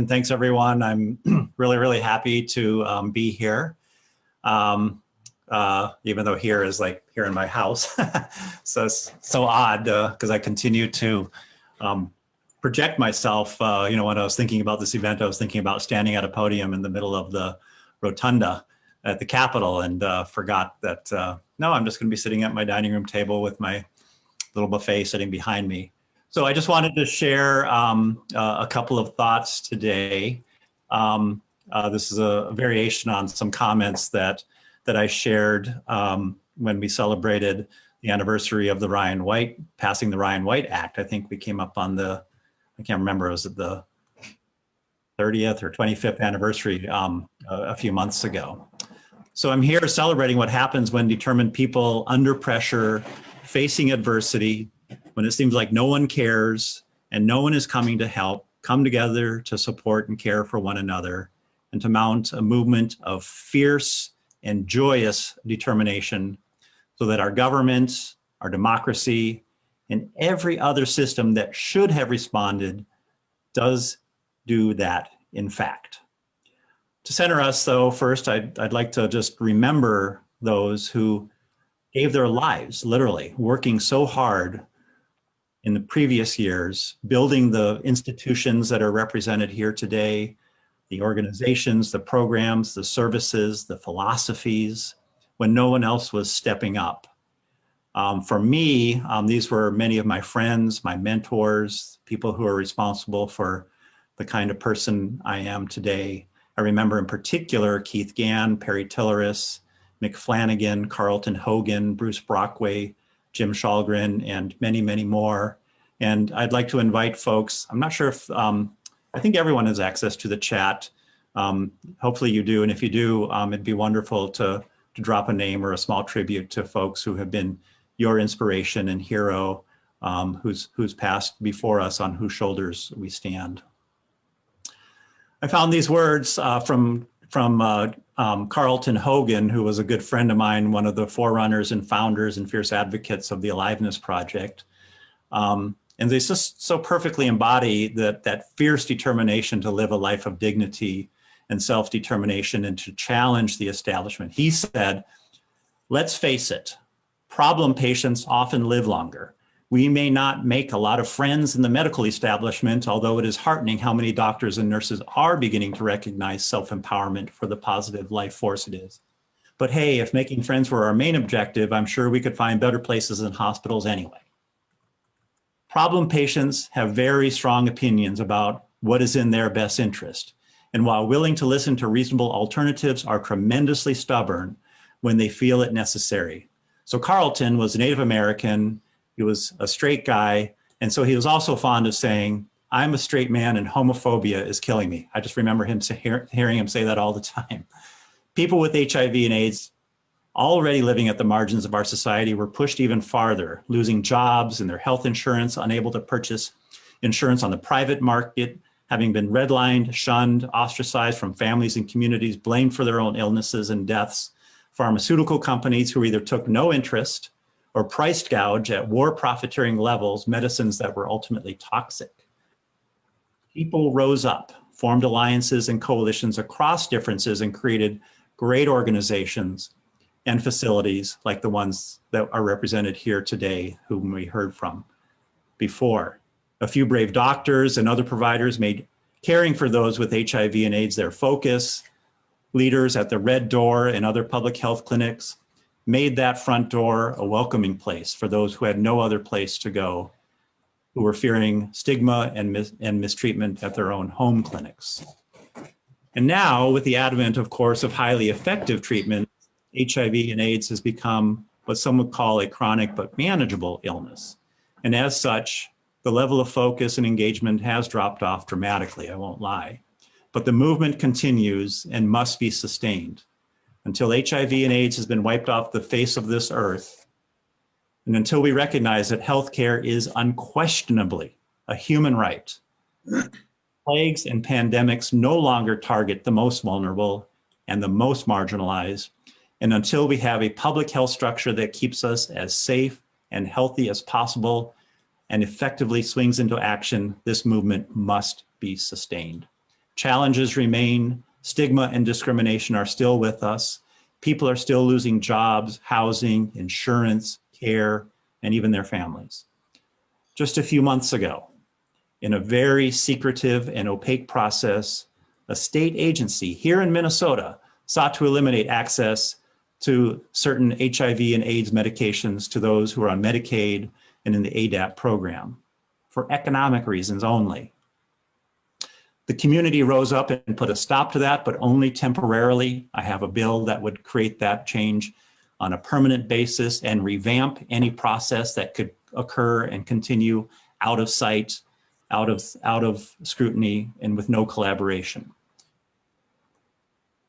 And thanks everyone. I'm really happy to be here. Even though here is like here in my house. So it's so odd because I continue to project myself. When I was thinking about this event, I was thinking about standing at a podium in the middle of the rotunda at the Capitol and forgot that, no, I'm just gonna be sitting at my dining room table with my little buffet sitting behind me. So I just wanted to share a couple of thoughts today. This is a variation on some comments that I shared when we celebrated the anniversary of the passing the Ryan-White Act. I think we came up on I can't remember, was it the 30th or 25th anniversary a few months ago. So I'm here celebrating what happens when determined people under pressure, facing adversity, when it seems like no one cares and no one is coming to help, come together to support and care for one another, and to mount a movement of fierce and joyous determination so that our government, our democracy, and every other system that should have responded does do that, in fact. To center us, though, first, I'd like to just remember those who gave their lives, literally, working so hard in the previous years, building the institutions that are represented here today, the organizations, the programs, the services, the philosophies, when no one else was stepping up. For me, these were many of my friends, my mentors, people who are responsible for the kind of person I am today. I remember in particular, Keith Gann, Perry Tilleris, Mick Flanagan, Carlton Hogan, Bruce Brockway, Jim Shalgren, and many more. And I'd like to invite folks, I'm not sure if, I think everyone has access to the chat. Hopefully you do, and if you do, it'd be wonderful to drop a name or a small tribute to folks who have been your inspiration and hero, who's passed before us, on whose shoulders we stand. I found these words from Carlton Hogan, who was a good friend of mine, one of the forerunners and founders and fierce advocates of the Aliveness Project. And they just so perfectly embody that fierce determination to live a life of dignity and self-determination and to challenge the establishment. He said, let's face it, problem patients often live longer. We may not make a lot of friends in the medical establishment, although it is heartening how many doctors and nurses are beginning to recognize self-empowerment for the positive life force it is. But hey, if making friends were our main objective, I'm sure we could find better places than hospitals anyway. Problem patients have very strong opinions about what is in their best interest. And while willing to listen to reasonable alternatives, are tremendously stubborn when they feel it necessary. So Carlton was a Native American. He was a straight guy. And so he was also fond of saying, I'm a straight man and homophobia is killing me. I just remember hearing him say that all the time. People with HIV and AIDS already living at the margins of our society were pushed even farther, losing jobs and their health insurance, unable to purchase insurance on the private market, having been redlined, shunned, ostracized from families and communities, blamed for their own illnesses and deaths, pharmaceutical companies who either took no interest or priced gouge at war profiteering levels medicines that were ultimately toxic. People rose up, formed alliances and coalitions across differences, and created great organizations and facilities like the ones that are represented here today, whom we heard from before. A few brave doctors and other providers made caring for those with HIV and AIDS their focus. Leaders at the Red Door and other public health clinics made that front door a welcoming place for those who had no other place to go, who were fearing stigma and mistreatment at their own home clinics. And now, with the advent, of course, of highly effective treatment, HIV and AIDS has become what some would call a chronic but manageable illness. And as such, the level of focus and engagement has dropped off dramatically, I won't lie. But the movement continues and must be sustained until HIV and AIDS has been wiped off the face of this earth, and until we recognize that healthcare is unquestionably a human right. Plagues and pandemics no longer target the most vulnerable and the most marginalized, and until we have a public health structure that keeps us as safe and healthy as possible and effectively swings into action, this movement must be sustained. Challenges remain. Stigma and discrimination are still with us. People are still losing jobs, housing, insurance, care, and even their families. Just a few months ago, in a very secretive and opaque process, a state agency here in Minnesota sought to eliminate access to certain HIV and AIDS medications to those who are on Medicaid and in the ADAP program for economic reasons only. The community rose up and put a stop to that, but only temporarily. I have a bill that would create that change on a permanent basis and revamp any process that could occur and continue out of sight, out of scrutiny, and with no collaboration.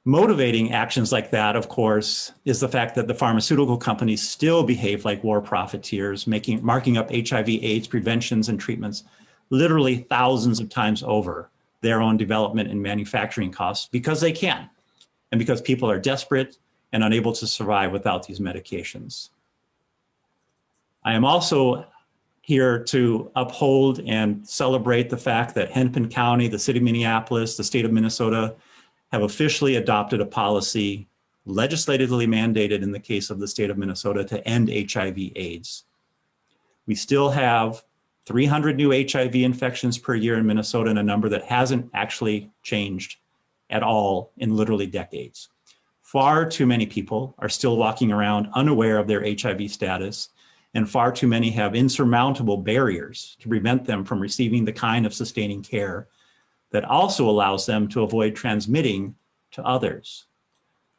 Motivating actions like that, of course, is the fact that the pharmaceutical companies still behave like war profiteers, marking up HIV/AIDS preventions and treatments literally thousands of times over their own development and manufacturing costs because they can, and because people are desperate and unable to survive without these medications. I am also here to uphold and celebrate the fact that Hennepin County, the city of Minneapolis, the state of Minnesota have officially adopted a policy legislatively mandated in the case of the state of Minnesota to end HIV/AIDS. We still have 300 new HIV infections per year in Minnesota, and a number that hasn't actually changed at all in literally decades. Far too many people are still walking around unaware of their HIV status, and far too many have insurmountable barriers to prevent them from receiving the kind of sustaining care that also allows them to avoid transmitting to others.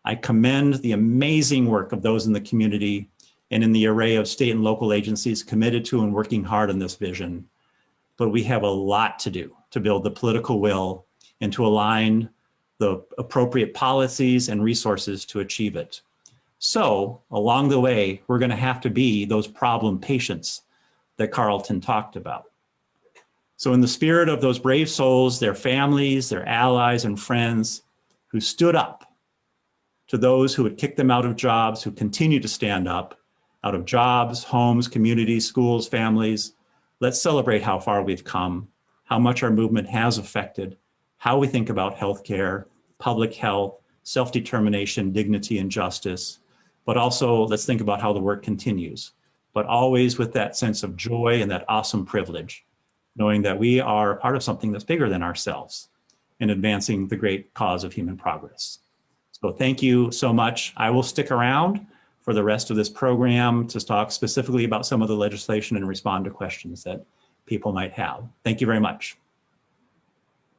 I commend the amazing work of those in the community and in the array of state and local agencies committed to and working hard on this vision. But we have a lot to do to build the political will and to align the appropriate policies and resources to achieve it. So along the way, we're going to have to be those problem patients that Carlton talked about. So in the spirit of those brave souls, their families, their allies and friends who stood up to those who had kicked them out of jobs, who continue to stand up out of jobs, homes, communities, schools, families, let's celebrate how far we've come, how much our movement has affected, how we think about healthcare, public health, self-determination, dignity, and justice. But also let's think about how the work continues, but always with that sense of joy and that awesome privilege, knowing that we are part of something that's bigger than ourselves in advancing the great cause of human progress. So thank you so much. I will stick around for the rest of this program to talk specifically about some of the legislation and respond to questions that people might have. Thank you very much.